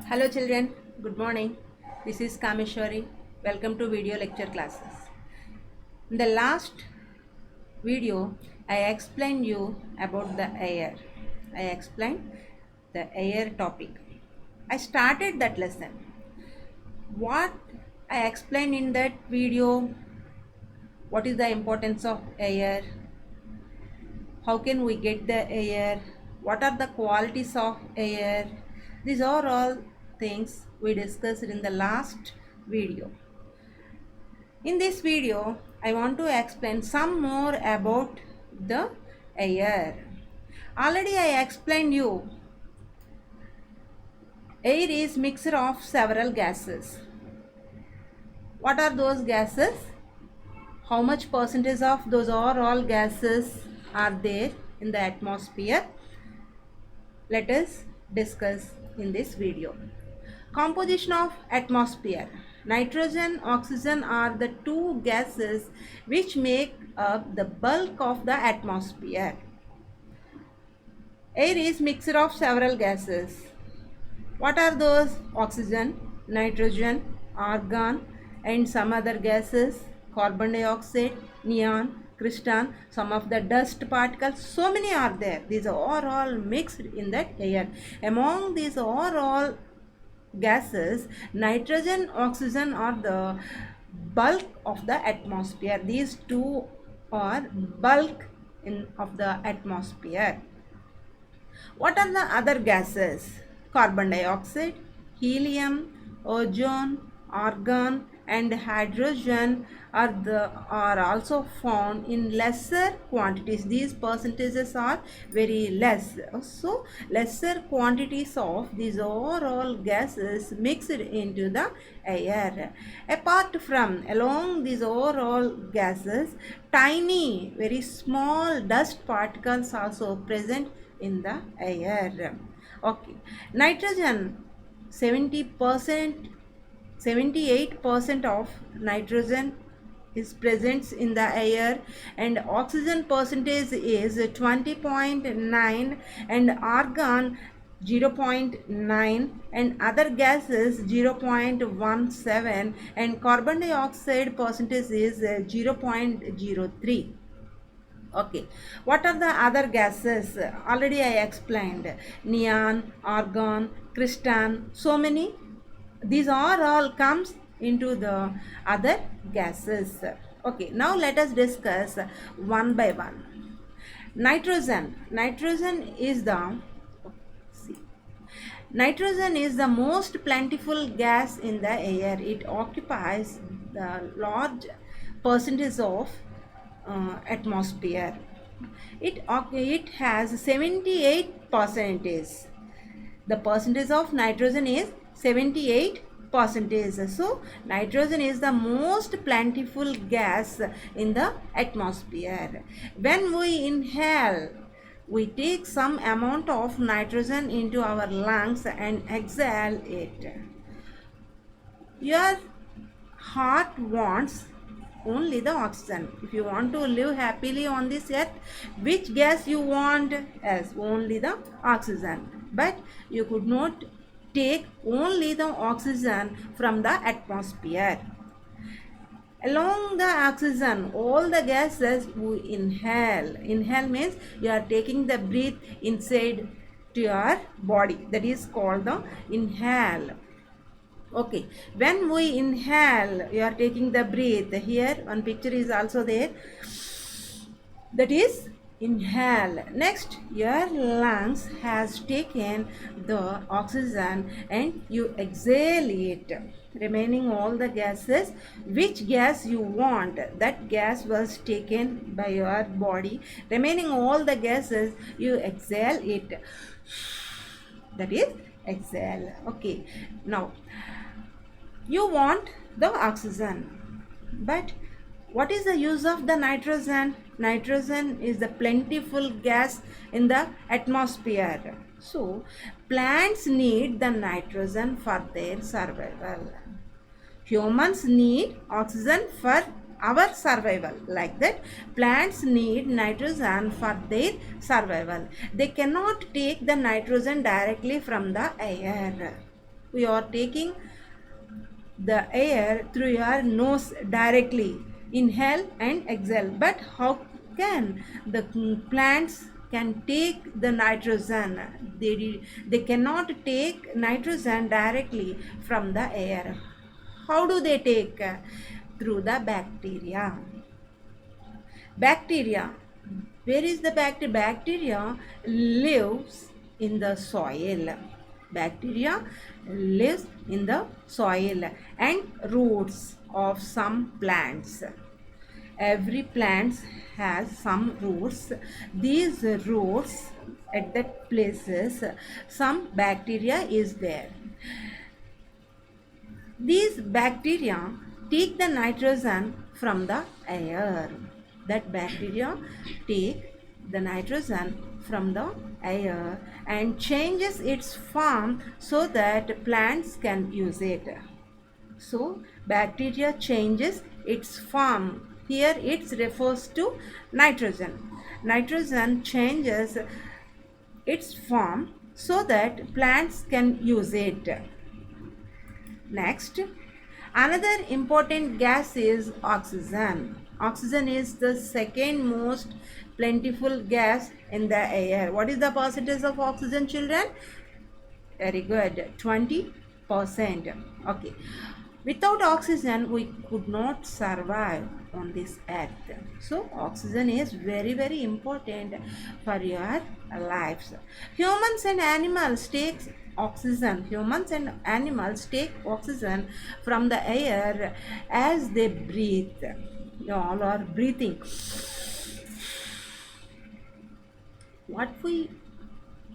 Hello children, good morning. This is Kameshwari. Welcome to video lecture classes. In the last video, I explained you about the air. I explained the air topic. I started that lesson. What I explained in that video, what is the importance of air, how can we get the air, what are the qualities of air. These are all things we discussed in the last video. In this video, I want to explain some more about the air. Already I explained you, air is mixture of several gases. What are those gases? How much percentage of those are all gases are there in the atmosphere? Let us discuss in this video. Composition of atmosphere. Nitrogen, oxygen are the two gases which make up the bulk of the atmosphere. Air is mixture of several gases. What are those? Oxygen, nitrogen, argon and some other gases, carbon dioxide, neon, crystal, some of the dust particles, so many are there. These are all mixed in that air. Among these are all gases, nitrogen, oxygen are the bulk of the atmosphere. These two are bulk of the atmosphere. What are the other gases? Carbon dioxide, helium, ozone, argon and hydrogen are also found in lesser quantities. These percentages are very less. So lesser quantities of these are all gases mixed into the air. Apart from along these are all gases, tiny very small dust particles also present in the air. Okay, nitrogen 70%, 78% of nitrogen is present in the air and oxygen percentage is 20.9 and argon 0.9 and other gases 0.17 and carbon dioxide percentage is 0.03. Okay, what are the other gases? Already I explained. Neon, argon, crystal, so many. These are all comes into the other gases. Okay, now let us discuss one by one. Nitrogen. Nitrogen is the most plentiful gas in the air. It occupies the large percentage of atmosphere. It has 78 percentage. The percentage of nitrogen is 78 percentage. So nitrogen is the most plentiful gas in the atmosphere. When we inhale, we take some amount of nitrogen into our lungs and exhale it. Your heart wants only the oxygen. If you want to live happily on this earth, which gas you want? As only the oxygen. But you could not take only the oxygen from the atmosphere. Along the oxygen, all the gases we inhale. Inhale means you are taking the breath inside to your body. That is called the inhale. Okay, when we inhale, you are taking the breath. Here one picture is also there. That is inhale. Next, your lungs has taken the oxygen and you exhale it. Remaining all the gases, which gas you want, that gas was taken by your body. Remaining all the gases, you exhale it. That is exhale. Okay, now you want the oxygen, but what is the use of the nitrogen? Nitrogen is the plentiful gas in the atmosphere. So plants need the nitrogen for their survival. Humans need oxygen for our survival. Like that, plants need nitrogen for their survival. They cannot take the nitrogen directly from the air. we are taking the air through your nose directly, inhale and exhale. But how can the plants can take the nitrogen? They cannot take nitrogen directly from the air. How do they take? Through the bacteria. Bacteria. Where is the bacteria? Bacteria lives in the soil. Bacteria lives in the soil and roots of some plants. Every plant has some roots. These roots at that places some bacteria is there. These bacteria take the nitrogen from the air. That bacteria take the nitrogen from the air and changes its form so that plants can use it. So bacteria changes its form. Here it refers to nitrogen. Nitrogen changes its form so that plants can use it. Next, another important gas is oxygen. Oxygen is the second most plentiful gas in the air. What is the percentage of oxygen, children? Very good, 20%. Okay. Without oxygen, we could not survive on this earth. So, oxygen is very, very important for your lives. Humans and animals take oxygen. Humans and animals take oxygen from the air as they breathe. You all are breathing. What we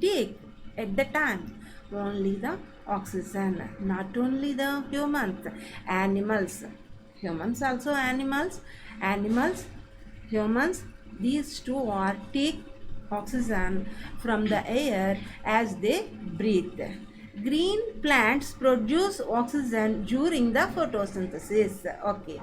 take at the time? Only the oxygen, not only the animals, humans also animals, humans, these two are take oxygen from the air as they breathe. Green plants produce oxygen during the photosynthesis. Okay,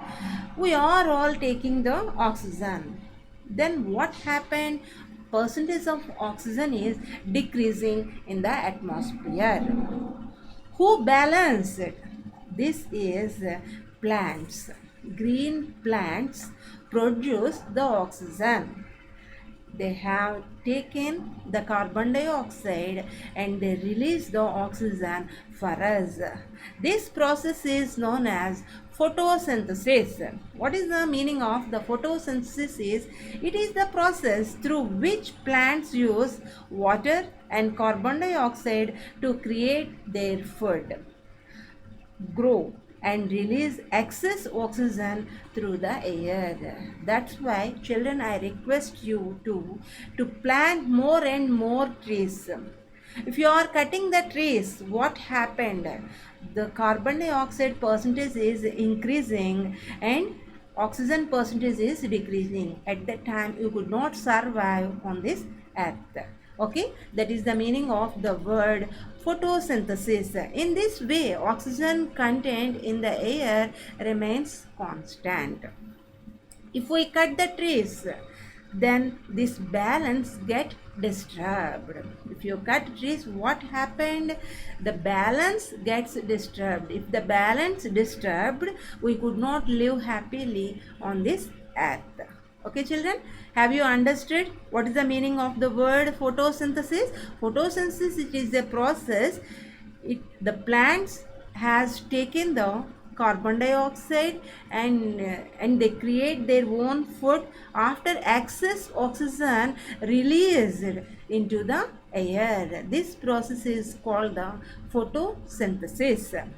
we are all taking the oxygen. Then what happened? Percentage of oxygen is decreasing in the atmosphere. Who balance it? This is plants. Green plants produce the oxygen. They have taken the carbon dioxide and they release the oxygen for us. This process is known as photosynthesis. What is the meaning of the photosynthesis? It is the process through which plants use water and carbon dioxide to create their food, grow and release excess oxygen through the air. That's why, children, I request you to plant more and more trees. If you are cutting the trees, what happened? The carbon dioxide percentage is increasing and oxygen percentage is decreasing. At that time, you could not survive on this earth. Okay, that is the meaning of the word photosynthesis. In this way, oxygen content in the air remains constant. If we cut the trees, then this balance get disturbed. If you cut trees, what happened? The balance gets disturbed. If the balance disturbed, we could not live happily on this earth. Okay, children, have you understood what is the meaning of the word photosynthesis? Photosynthesis, it is a process. The plants has taken the carbon dioxide and they create their own food after excess oxygen released into the air. This process is called the photosynthesis.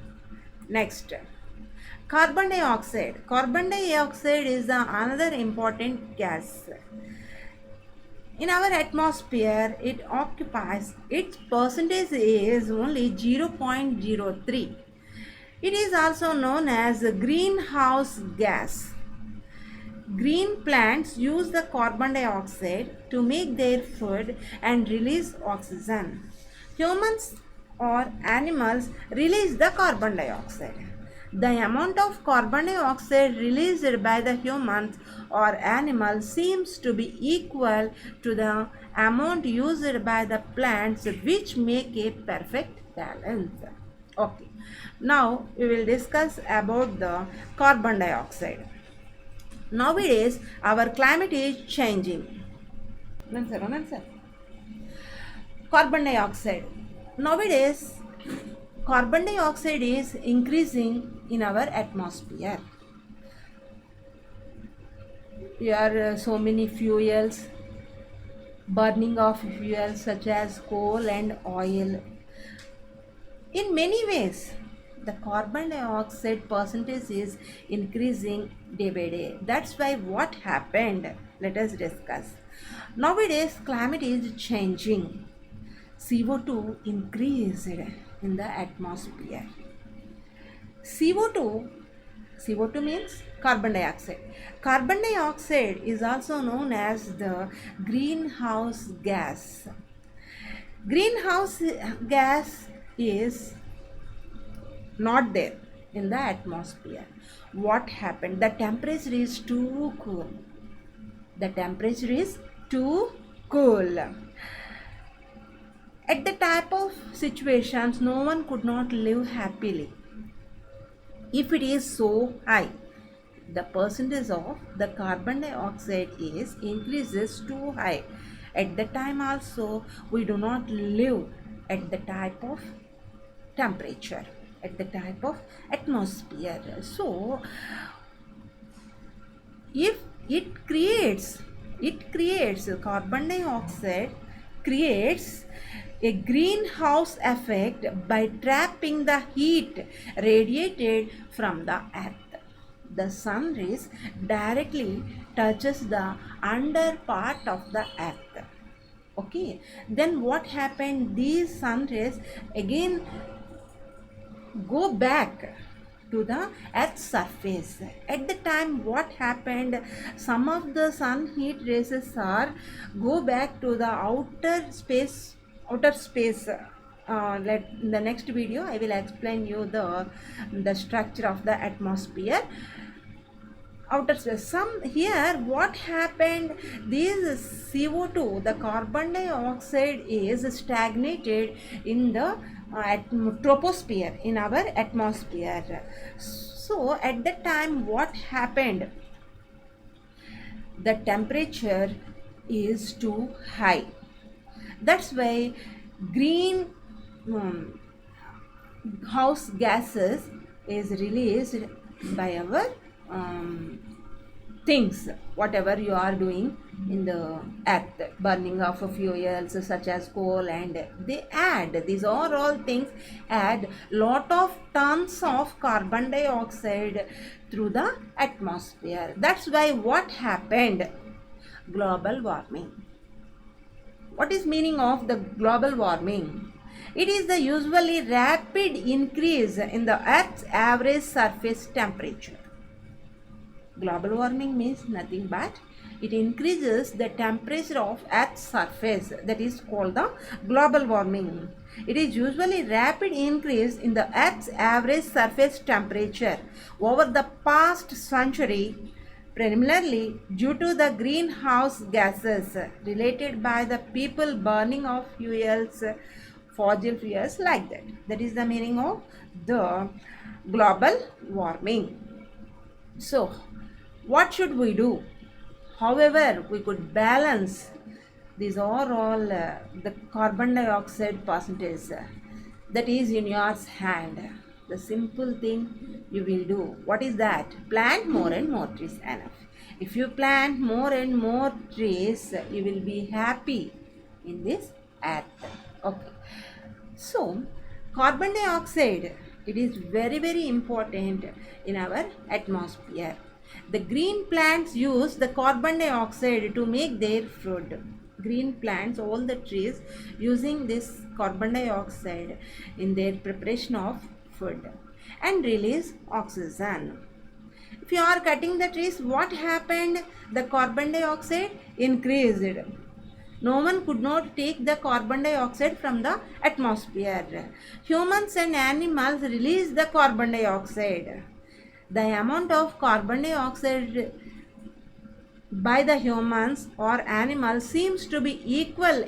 Next, carbon dioxide. Carbon dioxide is another important gas. In our atmosphere, it occupies, its percentage is only 0.03. It is also known as a greenhouse gas. Green plants use the carbon dioxide to make their food and release oxygen. Humans or animals release the carbon dioxide. The amount of carbon dioxide released by the humans or animals seems to be equal to the amount used by the plants, which make a perfect balance. Okay. Now we will discuss about the carbon dioxide. Nowadays our climate is changing. Answer. Carbon dioxide. Nowadays carbon dioxide is increasing in our atmosphere. There are so many fuels, burning of fuels such as coal and oil. In many ways, the carbon dioxide percentage is increasing day by day. That's why what happened? Let us discuss. Nowadays, climate is changing. CO2 increased in the atmosphere. CO2 CO2 means carbon dioxide. Carbon dioxide is also known as the greenhouse gas. Greenhouse gas is not there in the atmosphere. What happened? The temperature is too cool. The temperature is too cool. At the type of situations, no one could not live happily. If it is so high, the percentage of the carbon dioxide is increases too high. At the time also, we do not live at the type of temperature, at the type of atmosphere. So if it creates carbon dioxide creates a greenhouse effect by trapping the heat radiated from the earth. The sun rays directly touches the under part of the earth. Okay, then what happened? These sun rays again go back to the earth's surface. At the time what happened, some of the sun heat rays are go back to the outer space. In the next video I will explain you the structure of the atmosphere. Outer space. Some here what happened, this CO2, the carbon dioxide is stagnated in the troposphere, in our atmosphere. So at that time what happened, the temperature is too high. That's why green house gases is released by our things, whatever you are doing in the earth, burning of fuels such as coal, and they add, these are all things add lot of tons of carbon dioxide through the atmosphere. That's why what happened, global warming. What is meaning of the global warming? It is the usually rapid increase in the earth's average surface temperature. Global warming means nothing but it increases the temperature of earth's surface, that is called the global warming. It is usually rapid increase in the earth's average surface temperature over the past century, primarily due to the greenhouse gases related by the people burning of fuels, fossil fuels, like that. That is the meaning of the global warming. So what should we do? However, we could balance these are all the carbon dioxide percentage that is in your hand. The simple thing you will do, what is that? Plant more and more trees. Enough. If you plant more and more trees, you will be happy in this earth. Okay. So carbon dioxide, it is very important in our atmosphere. The green plants use the carbon dioxide to make their food. Green plants, all the trees using this carbon dioxide in their preparation of food and release oxygen. If you are cutting the trees, what happened? The carbon dioxide increased. No one could not take the carbon dioxide from the atmosphere. Humans and animals release the carbon dioxide. The amount of carbon dioxide by the humans or animals seems to be equal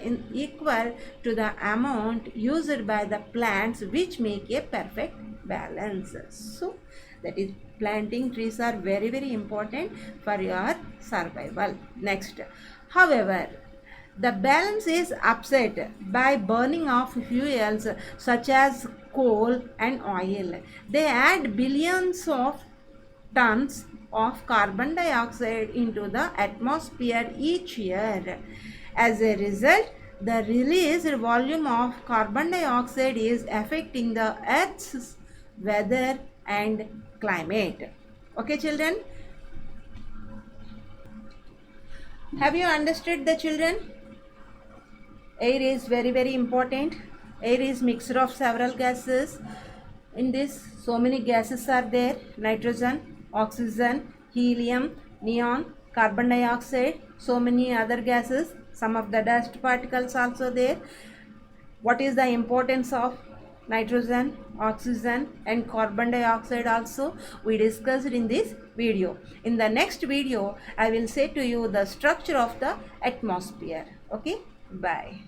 to the amount used by the plants, which make a perfect balance. So that is, planting trees are very important for your survival. Next, however, the balance is upset by burning of fuels such as coal and oil. They add billions of tons of carbon dioxide into the atmosphere each year. As a result, the released volume of carbon dioxide is affecting the Earth's weather and climate. Okay, children? Have you understood, the children? Air is very important. Air is mixture of several gases. In this, so many gases are there: nitrogen, oxygen, helium, neon, carbon dioxide, so many other gases, some of the dust particles also there. What is the importance of nitrogen, oxygen and carbon dioxide also we discussed in this video. In the next video, I will say to you the structure of the atmosphere. Okay, bye.